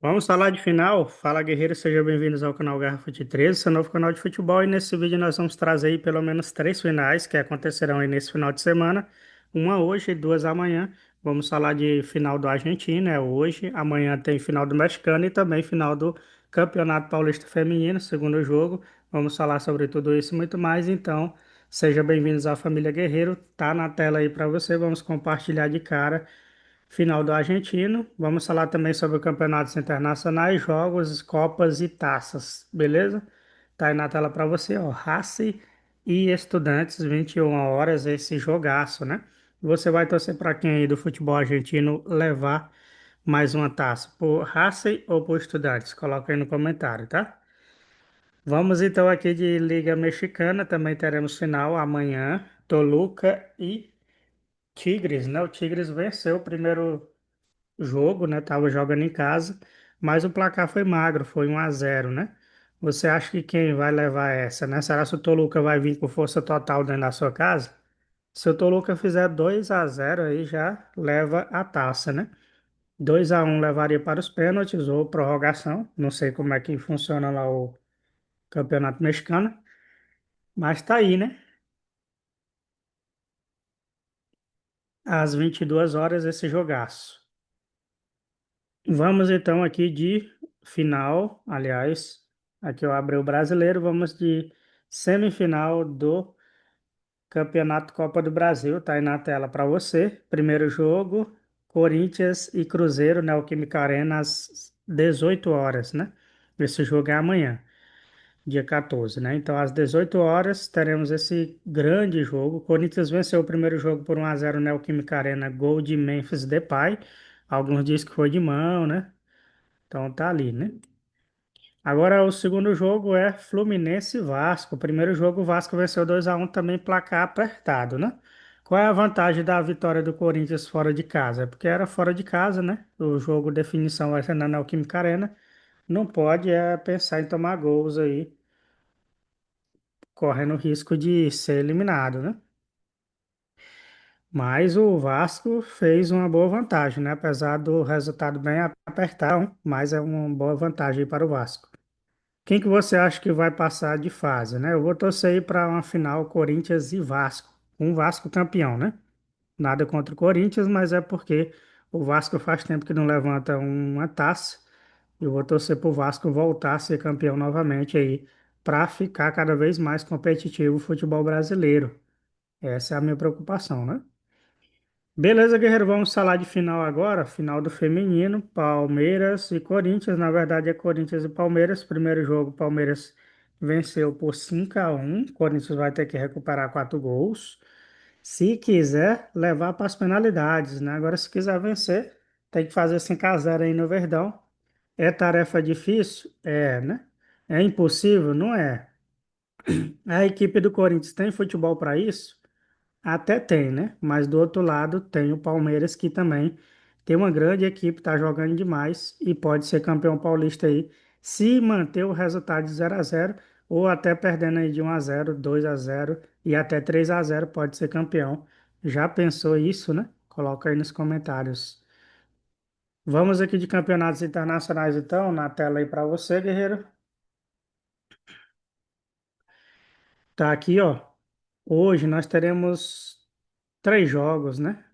Vamos falar de final? Fala, guerreiros, sejam bem-vindos ao canal Guerra Fute 13, seu novo canal de futebol. E nesse vídeo nós vamos trazer aí pelo menos três finais que acontecerão aí nesse final de semana. Uma hoje e duas amanhã. Vamos falar de final do Argentina, é hoje. Amanhã tem final do Mexicano e também final do Campeonato Paulista Feminino, segundo jogo. Vamos falar sobre tudo isso e muito mais. Então, sejam bem-vindos à família Guerreiro. Tá na tela aí para você. Vamos compartilhar de cara. Final do Argentino. Vamos falar também sobre campeonatos internacionais, jogos, copas e taças, beleza? Tá aí na tela para você, ó. Racing e Estudantes, 21 horas, esse jogaço, né? Você vai torcer para quem aí do futebol argentino levar mais uma taça? Por Racing ou por Estudantes? Coloca aí no comentário, tá? Vamos então aqui de Liga Mexicana, também teremos final amanhã. Toluca e Tigres, né? O Tigres venceu o primeiro jogo, né? Tava jogando em casa, mas o placar foi magro, foi 1-0, né? Você acha que quem vai levar essa, né? Será que o Toluca vai vir com força total dentro da sua casa? Se o Toluca fizer 2-0 aí já leva a taça, né? 2-1 levaria para os pênaltis ou prorrogação. Não sei como é que funciona lá o Campeonato Mexicano, mas tá aí, né? Às 22 horas esse jogaço. Vamos então aqui de final, aliás, aqui eu abri o brasileiro, vamos de semifinal do Campeonato Copa do Brasil, tá aí na tela para você. Primeiro jogo, Corinthians e Cruzeiro, Neoquímica Arena, às 18 horas, né? Esse jogo é amanhã, dia 14, né? Então, às 18 horas, teremos esse grande jogo. Corinthians venceu o primeiro jogo por 1-0 Neoquímica Arena, gol de Memphis Depay. Alguns dizem que foi de mão, né? Então tá ali, né? Agora o segundo jogo é Fluminense e Vasco. O primeiro jogo o Vasco venceu 2-1 também placar apertado, né? Qual é a vantagem da vitória do Corinthians fora de casa? É porque era fora de casa, né? O jogo definição vai ser na Neoquímica Arena. Não pode pensar em tomar gols aí, correndo o risco de ser eliminado, né? Mas o Vasco fez uma boa vantagem, né? Apesar do resultado bem apertado, mas é uma boa vantagem para o Vasco. Quem que você acha que vai passar de fase, né? Eu vou torcer aí para uma final Corinthians e Vasco. Um Vasco campeão, né? Nada contra o Corinthians, mas é porque o Vasco faz tempo que não levanta uma taça. Eu vou torcer para o Vasco voltar a ser campeão novamente aí, para ficar cada vez mais competitivo o futebol brasileiro. Essa é a minha preocupação, né? Beleza, guerreiro, vamos falar de final agora. Final do feminino, Palmeiras e Corinthians. Na verdade, é Corinthians e Palmeiras. Primeiro jogo, Palmeiras venceu por 5-1. Corinthians vai ter que recuperar 4 gols. Se quiser, levar para as penalidades, né? Agora, se quiser vencer, tem que fazer 5-0 aí no Verdão. É tarefa difícil? É, né? É impossível? Não é. A equipe do Corinthians tem futebol para isso? Até tem, né? Mas do outro lado tem o Palmeiras que também tem uma grande equipe, tá jogando demais e pode ser campeão paulista aí, se manter o resultado de 0-0 ou até perdendo aí de 1-0, 2-0 e até 3-0 pode ser campeão. Já pensou isso, né? Coloca aí nos comentários. Vamos aqui de campeonatos internacionais então, na tela aí para você, guerreiro. Tá aqui, ó. Hoje nós teremos três jogos, né?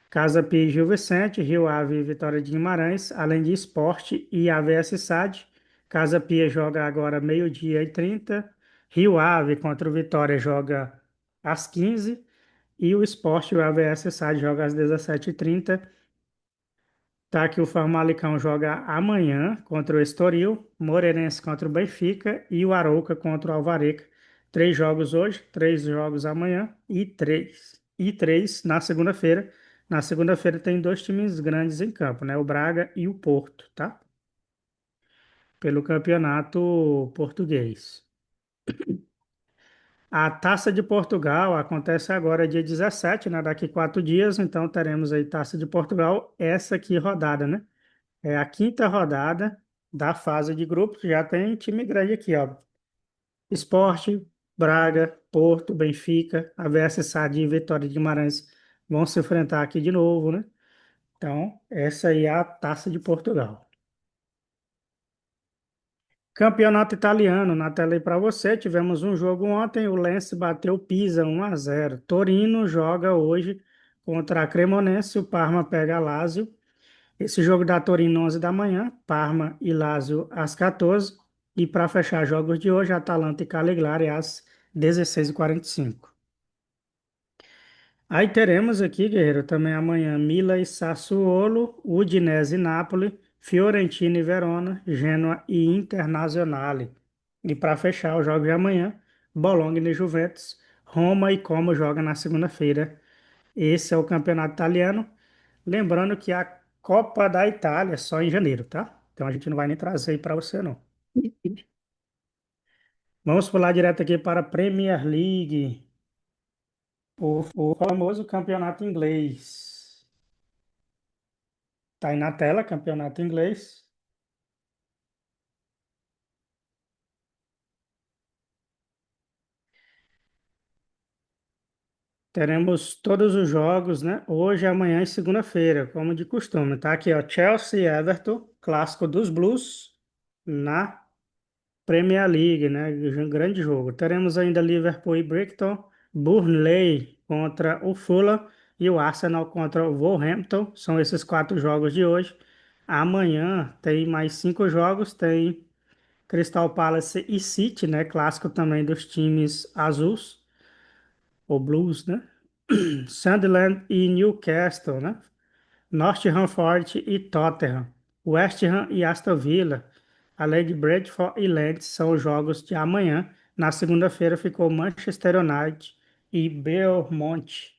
Casa Pia e Gil Vicente, Rio Ave e Vitória de Guimarães, além de Sport e AVS SAD. Casa Pia joga agora meio-dia e 30. Rio Ave contra o Vitória joga às 15. E o Sport e o AVS SAD joga às 17h30. Tá aqui o Famalicão joga amanhã contra o Estoril, Moreirense contra o Benfica e o Arouca contra o Alvarenga. Três jogos hoje, três jogos amanhã e três na segunda-feira. Na segunda-feira tem dois times grandes em campo, né? O Braga e o Porto, tá? Pelo campeonato português. A Taça de Portugal acontece agora dia 17, né? Daqui 4 dias, então teremos aí Taça de Portugal, essa aqui rodada, né? É a quinta rodada da fase de grupos. Já tem time grande aqui, ó. Sport, Braga, Porto, Benfica, AVS SAD e Vitória de Guimarães vão se enfrentar aqui de novo, né? Então, essa aí é a Taça de Portugal. Campeonato italiano, na tela aí para você. Tivemos um jogo ontem, o Lens bateu o Pisa 1-0. Torino joga hoje contra a Cremonese, o Parma pega a Lazio. Esse jogo da Torino 11 da manhã, Parma e Lazio às 14. E para fechar jogos de hoje, Atalanta e Cagliari às 16h45. Aí teremos aqui, guerreiro, também amanhã Milan e Sassuolo, Udinese e Napoli, Fiorentina e Verona, Genoa e Internazionale. E para fechar o jogo de amanhã, Bologna e Juventus, Roma e Como joga na segunda-feira. Esse é o campeonato italiano. Lembrando que a Copa da Itália é só em janeiro, tá? Então a gente não vai nem trazer aí para você, não. Vamos pular direto aqui para a Premier League, o famoso campeonato inglês. Tá aí na tela, campeonato inglês. Teremos todos os jogos, né? Hoje, amanhã e segunda-feira, como de costume. Tá aqui, ó, Chelsea e Everton, clássico dos Blues, na Premier League, né? Um grande jogo. Teremos ainda Liverpool e Brighton, Burnley contra o Fulham e o Arsenal contra o Wolverhampton. São esses quatro jogos de hoje. Amanhã tem mais cinco jogos. Tem Crystal Palace e City, né? Clássico também dos times azuis, ou Blues, né? Sunderland e Newcastle, né? Nottingham Forest e Tottenham. West Ham e Aston Villa. Além de Bradford e Leeds são os jogos de amanhã. Na segunda-feira ficou Manchester United e Bournemouth.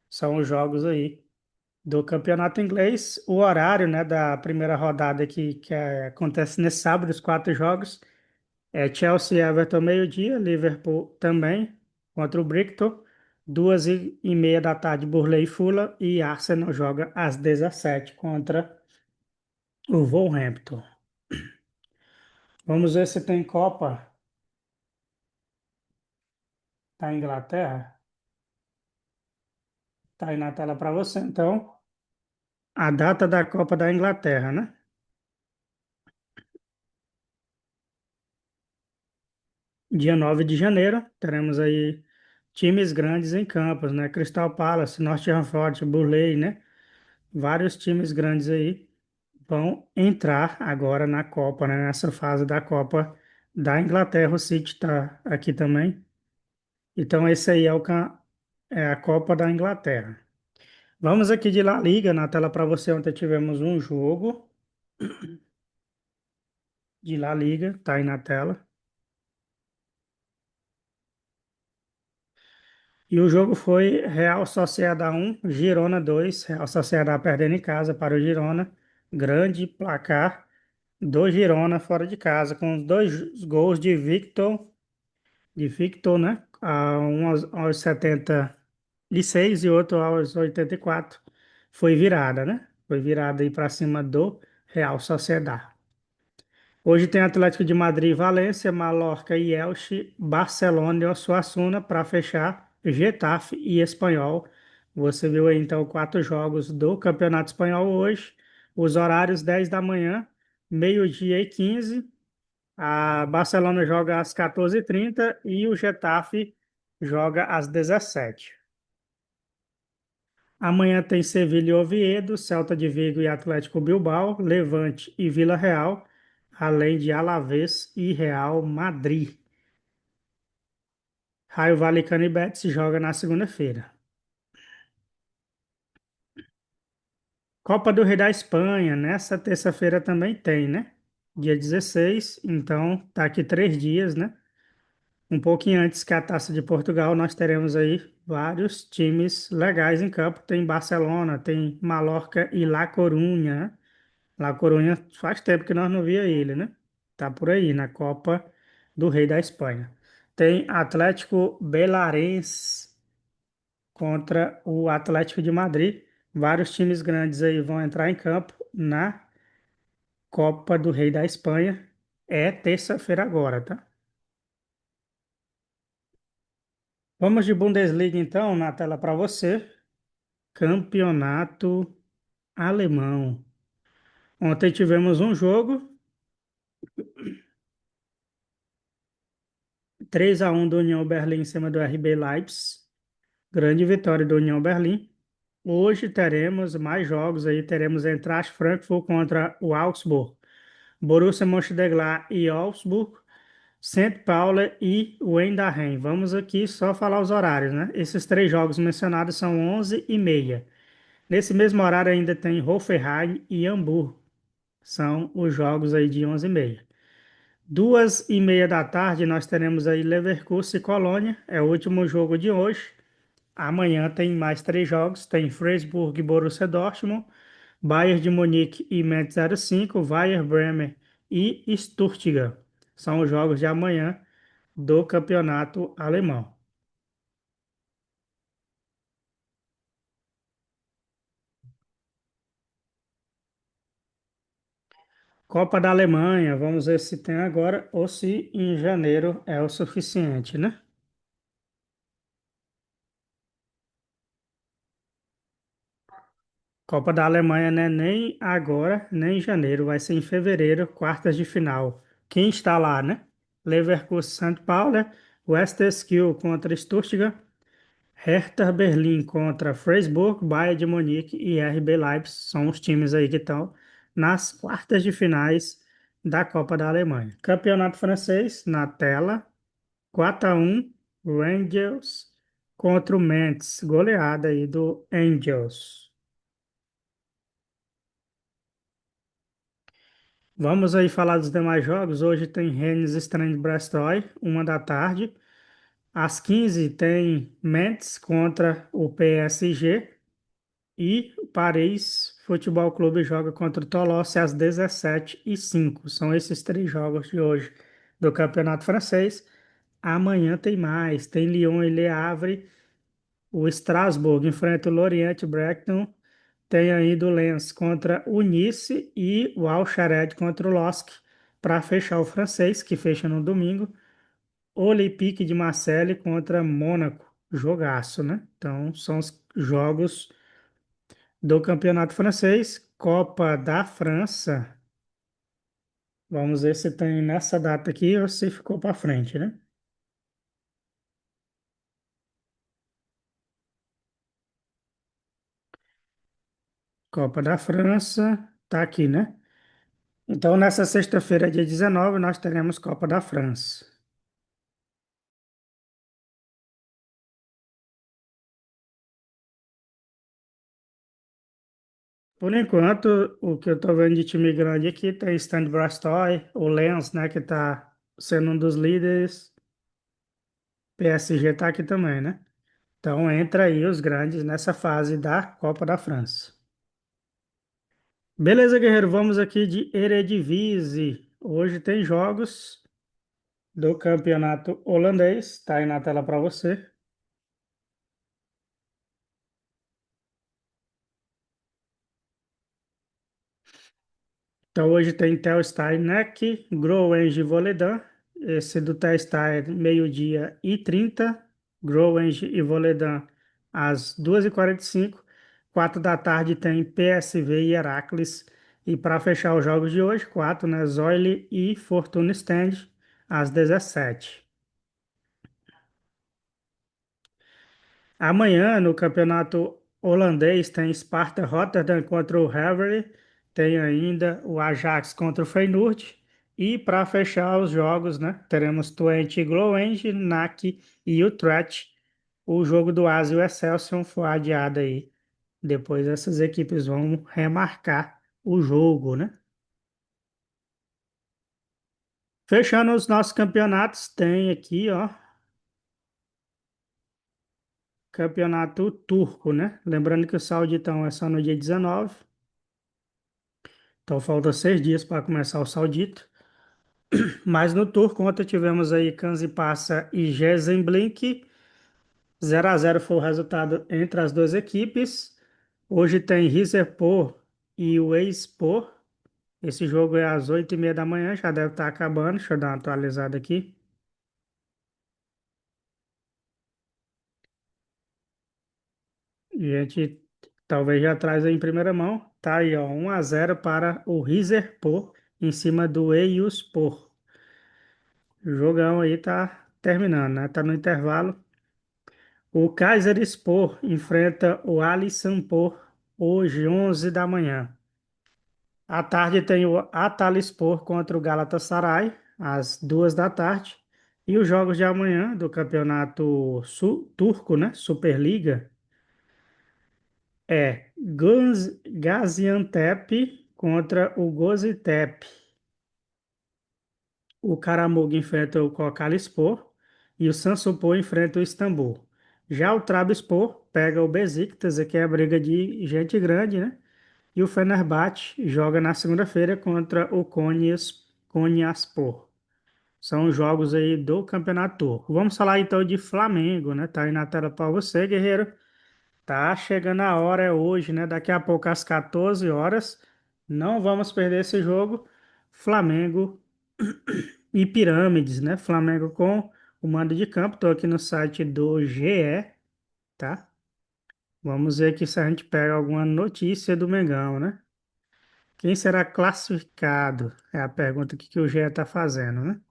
São os jogos aí do campeonato inglês. O horário, né, da primeira rodada aqui, acontece nesse sábado, os quatro jogos. É Chelsea e Everton meio-dia, Liverpool também contra o Brighton, 2h30 da tarde, Burley e Fulham, e Arsenal joga às 17 contra o Wolverhampton. Vamos ver se tem Copa da Inglaterra. Tá aí na tela para você, então. A data da Copa da Inglaterra, né? Dia 9 de janeiro, teremos aí times grandes em campos, né? Crystal Palace, Nottingham Forest, Burley, né? Vários times grandes aí vão entrar agora na Copa, né? Nessa fase da Copa da Inglaterra. O City está aqui também. Então, esse aí é a Copa da Inglaterra. Vamos aqui de La Liga, na tela para você. Ontem tivemos um jogo de La Liga, tá aí na tela. E o jogo foi Real Sociedad 1, Girona 2. Real Sociedad perdendo em casa para o Girona. Grande placar do Girona fora de casa, com os dois gols de Victor, né? Um aos 76 e outro aos 84. Foi virada, né? Foi virada aí para cima do Real Sociedad. Hoje tem Atlético de Madrid, Valência, Mallorca e Elche, Barcelona e Osasuna para fechar Getafe e Espanhol. Você viu aí então quatro jogos do Campeonato Espanhol hoje. Os horários 10 da manhã, meio-dia e 15. A Barcelona joga às 14h30 e o Getafe joga às 17h. Amanhã tem Sevilha e Oviedo, Celta de Vigo e Atlético Bilbao, Levante e Vila Real, além de Alavés e Real Madrid. Raio Vallecano e Betis joga na segunda-feira. Copa do Rei da Espanha, nessa terça-feira também tem, né? Dia 16, então tá aqui 3 dias, né? Um pouquinho antes que a Taça de Portugal, nós teremos aí vários times legais em campo. Tem Barcelona, tem Mallorca e La Coruña, né? La Coruña faz tempo que nós não via ele, né? Tá por aí, na Copa do Rei da Espanha. Tem Atlético Belarés contra o Atlético de Madrid. Vários times grandes aí vão entrar em campo na Copa do Rei da Espanha. É terça-feira agora, tá? Vamos de Bundesliga então, na tela para você. Campeonato Alemão. Ontem tivemos um jogo 3-1 do União Berlim em cima do RB Leipzig. Grande vitória do União Berlim. Hoje teremos mais jogos aí. Teremos Eintracht Frankfurt contra o Augsburg, Borussia Mönchengladbach e Augsburg, St. Pauli e Eindhoven. Vamos aqui só falar os horários, né? Esses três jogos mencionados são 11h30. Nesse mesmo horário ainda tem Hoffenheim e Hamburgo. São os jogos aí de 11h30. 2h30 da tarde nós teremos aí Leverkusen e Colônia. É o último jogo de hoje. Amanhã tem mais três jogos. Tem Freiburg e Borussia Dortmund, Bayern de Munique e Mainz 05, Werder Bremen e Stuttgart. São os jogos de amanhã do campeonato alemão. Copa da Alemanha, vamos ver se tem agora ou se em janeiro é o suficiente, né? Copa da Alemanha não é nem agora, nem em janeiro, vai ser em fevereiro, quartas de final. Quem está lá, né? Leverkusen, São Paulo, West Skill contra Stuttgart, Hertha Berlim contra Freiburg, Bayern de Munique e RB Leipzig são os times aí que estão nas quartas de finais da Copa da Alemanha. Campeonato francês, na tela, 4-1, Rangers contra o Mainz, goleada aí do Angels. Vamos aí falar dos demais jogos. Hoje tem Rennes Strand Brestoy, 1 da tarde. Às 15 tem Metz contra o PSG. E o Paris Futebol Clube joga contra o Tolosse às 17h05. São esses três jogos de hoje do Campeonato Francês. Amanhã tem mais. Tem Lyon e Le Havre. O Strasbourg enfrenta o Lorient Brighton. Tem ainda o Lens contra o Nice e o Al Shared contra o LOSC para fechar o francês, que fecha no domingo. Olympique de Marseille contra Mônaco. Jogaço, né? Então, são os jogos do Campeonato Francês. Copa da França. Vamos ver se tem nessa data aqui ou se ficou para frente, né? Copa da França. Tá aqui, né? Então, nessa sexta-feira, dia 19, nós teremos Copa da França. Por enquanto, o que eu tô vendo de time grande aqui tem Stand Brastoy, o Lens, né, que tá sendo um dos líderes. PSG tá aqui também, né? Então entra aí os grandes nessa fase da Copa da França. Beleza, guerreiro, vamos aqui de Eredivisie. Hoje tem jogos do campeonato holandês, tá aí na tela para você. Então hoje tem Telstar Neck, Groningen Voledan. Esse do Telstar é meio-dia e 30. Groningen e Voledan às 2h45. 4 da tarde tem PSV e Heracles. E para fechar os jogos de hoje, quatro, né? Zoile e Fortuna Stand às 17. Amanhã, no campeonato holandês, tem Sparta Rotterdam contra o Heverlee, tem ainda o Ajax contra o Feyenoord, e para fechar os jogos, né, teremos Twente Groningen, NAC e Utrecht. O jogo do AS e o Excelsior foi adiado aí. Depois essas equipes vão remarcar o jogo, né? Fechando os nossos campeonatos, tem aqui, ó, campeonato turco, né? Lembrando que o Sauditão é só no dia 19. Então falta 6 dias para começar o Saudito. Mas no turco, ontem tivemos aí Kanzipaşa e Gezemblink. 0-0 foi o resultado entre as duas equipes. Hoje tem Rizerspoor e o Eyüpspor. Esse jogo é às 8h30 da manhã, já deve estar acabando. Deixa eu dar uma atualizada aqui. A gente talvez já traz aí em primeira mão. Tá aí, ó, 1-0 para o Rizerspoor em cima do Eyüpspor. O jogão aí tá. terminando, né? Tá no intervalo. O Kayserispor enfrenta o Alişanpor hoje, 11 da manhã. À tarde tem o Antalyaspor contra o Galatasaray, às 2 da tarde. E os jogos de amanhã do campeonato turco, né? Superliga, é Gaziantep contra o Göztepe. O Karamug enfrenta o Kocaelispor e o Samsunspor enfrenta o Istambul. Já o Trabzonspor pega o Besiktas, que é a briga de gente grande, né? E o Fenerbahçe joga na segunda-feira contra o Konyaspor. São os jogos aí do Campeonato Turco. Vamos falar então de Flamengo, né? Tá aí na tela para você, guerreiro. Tá chegando a hora, é hoje, né? Daqui a pouco às 14 horas. Não vamos perder esse jogo. Flamengo e Pirâmides, né? Flamengo com o mando de campo. Estou aqui no site do GE, tá? Vamos ver aqui se a gente pega alguma notícia do Mengão, né? Quem será classificado? É a pergunta que o GE está fazendo, né?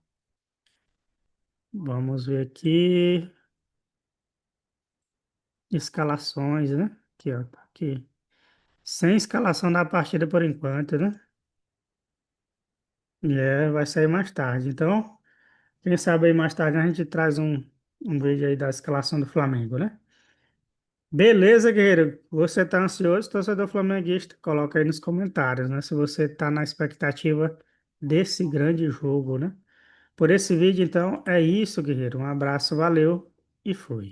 Vamos ver aqui. Escalações, né? Aqui, ó. Tá aqui. Sem escalação da partida por enquanto, né? Vai sair mais tarde. Então, quem sabe aí mais tarde a gente traz um vídeo aí da escalação do Flamengo, né? Beleza, guerreiro. Você tá ansioso, torcedor flamenguista? Coloca aí nos comentários, né? Se você tá na expectativa desse grande jogo, né? Por esse vídeo, então, é isso, guerreiro. Um abraço, valeu e fui.